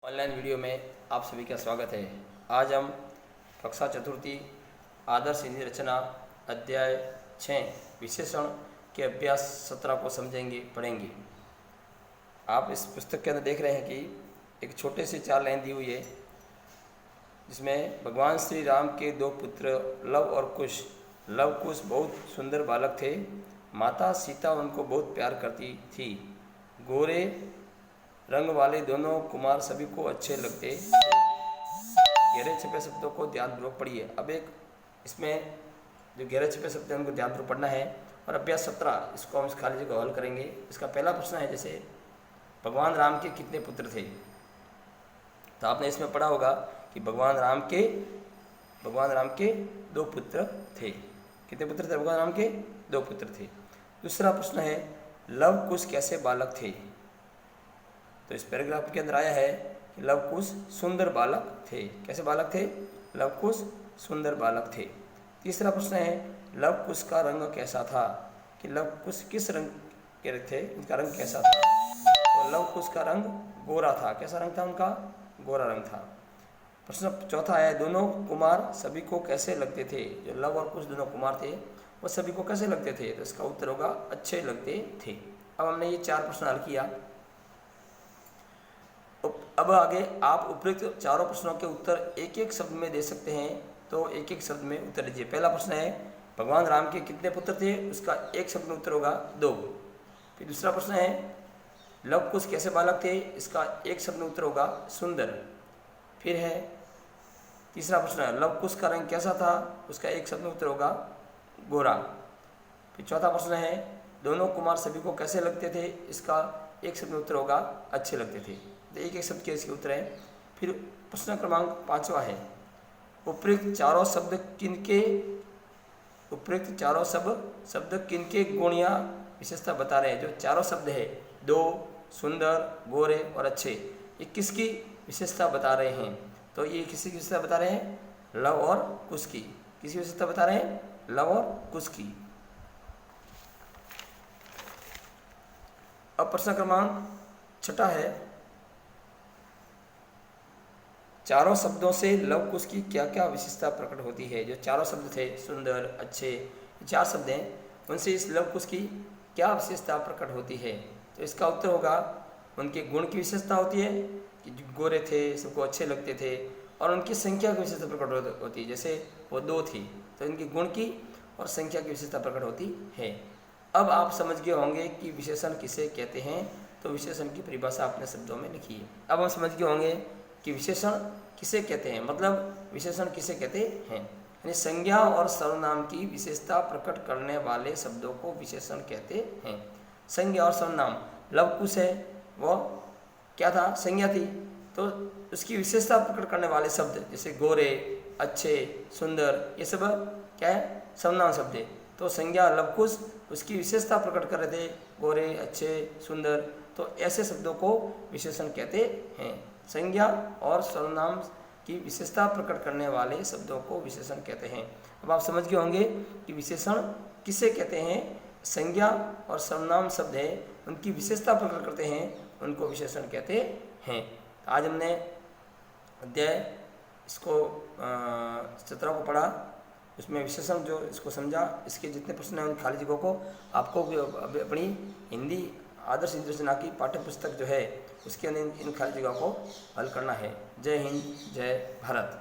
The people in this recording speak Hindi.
ऑनलाइन वीडियो में आप सभी का स्वागत है। आज हम कक्षा चतुर्थी आदर्श हिंदी रचना अध्याय 6 विशेषण के अभ्यास 17 को समझेंगे, पढ़ेंगे। आप इस पुस्तक के अंदर देख रहे हैं कि एक छोटे से 4 लाइन दी हुई है, जिसमें भगवान श्री राम के 2 पुत्र लव और कुश। लव कुश बहुत सुंदर बालक थे। माता सीता उनको बहुत प्यार करती थी। गोरे रंग वाले दोनों कुमार सभी को अच्छे लगते थे। गहरे छिपे शब्दों को ध्यानपूर्वक पढ़िए। अब एक इसमें जो गहरे छिपे शब्द हैं उनको ध्यानपूर्वक पढ़ना है। और अभ्यास 17 इसको हम इस खाली जगह हल करेंगे। इसका पहला प्रश्न है, जैसे भगवान राम के कितने पुत्र थे। तो आपने इसमें पढ़ा होगा कि भगवान राम के 2 पुत्र थे। कितने पुत्र थे? भगवान राम के 2 पुत्र थे। दूसरा प्रश्न है, लव कुश कैसे बालक थे। तो इस पैराग्राफ के अंदर आया है कि लव कुश सुंदर बालक थे। कैसे बालक थे? लव कुश सुंदर बालक थे। तीसरा प्रश्न है, लव कुश का रंग कैसा था। कि लव कुश किस रंग के थे, उनका रंग कैसा था। तो लव कुश का रंग गोरा था। कैसा रंग था उनका? गोरा रंग था। प्रश्न चौथा है, दोनों कुमार सभी को कैसे लगते थे। जो लव और कुश दोनों कुमार थे वो सभी को कैसे लगते थे। तो इसका उत्तर होगा अच्छे लगते थे। अब हमने ये 4 प्रश्न हल किया। अब आगे आप उपयुक्त चारों प्रश्नों के उत्तर एक एक शब्द में दे सकते हैं, तो एक एक शब्द में उत्तर दीजिए। पहला प्रश्न है, भगवान राम के कितने पुत्र थे। उसका एक शब्द में उत्तर होगा 2। फिर दूसरा प्रश्न है, लव कुश कैसे बालक थे। इसका एक शब्द में उत्तर होगा सुंदर। फिर है तीसरा प्रश्न है, लव कुश का रंग कैसा था। उसका एक शब्द में उत्तर होगा गोरा। फिर चौथा प्रश्न है, दोनों कुमार सभी को कैसे लगते थे। इसका एक शब्द में उत्तर होगा अच्छे लगते थे। तो एक एक शब्द के इसके उत्तर है। फिर प्रश्न क्रमांक 5वां है, उपयुक्त चारों शब्द किनके गुण या विशेषता बता रहे हैं। जो चारों शब्द है, 2, सुंदर, गोरे और अच्छे, ये किसकी विशेषता बता रहे हैं। तो ये किसकी विशेषता बता रहे हैं? लव और कुश की। किसकी विशेषता बता रहे हैं? लव और कुश की। अब प्रश्न क्रमांक 6 है, चारों शब्दों से लव कुश की क्या क्या विशेषता प्रकट होती है। जो चारों शब्द थे, सुंदर, अच्छे, 4 शब्द हैं, उनसे इस लव कुश की क्या विशेषता प्रकट होती है। तो इसका उत्तर होगा उनके गुण की विशेषता होती है कि गोरे थे, सबको अच्छे लगते थे। और उनकी संख्या की विशेषता प्रकट होती है, जैसे वो 2 थी, तो इनकी गुण की और संख्या की विशेषता प्रकट होती है। अब आप समझ गए होंगे कि विशेषण किसे कहते हैं। तो विशेषण की परिभाषा अपने शब्दों में लिखिए। अब हम समझ गए होंगे कि विशेषण किसे कहते हैं, मतलब विशेषण किसे कहते हैं। यानी संज्ञा और सर्वनाम की विशेषता प्रकट करने वाले शब्दों को विशेषण कहते हैं। संज्ञा और सर्वनाम, लव कुश है, वो क्या था? संज्ञा थी। तो उसकी विशेषता प्रकट करने वाले शब्द जैसे गोरे, अच्छे, सुंदर, ये सब क्या है? सर्वनाम शब्द है। तो संज्ञा लव कुश उसकी विशेषता प्रकट कर रहे थे, गोरे, अच्छे, सुंदर। तो ऐसे शब्दों को विशेषण कहते हैं। संज्ञा और सर्वनाम की विशेषता प्रकट करने वाले शब्दों को विशेषण कहते हैं। अब आप समझ गए होंगे कि विशेषण किसे कहते हैं। संज्ञा और सर्वनाम शब्द है, उनकी विशेषता प्रकट करते हैं, उनको विशेषण कहते हैं। आज हमने अध्याय इसको 17 को पढ़ा, उसमें विशेषण जो इसको समझा। इसके जितने प्रश्न हैं उन खाली जगहों को आपको अपनी हिंदी आदर्श हिंदी रचना की पाठ्य पुस्तक जो है उसके अंदर इन खाली जगह को हल करना है। जय हिंद, जय भारत।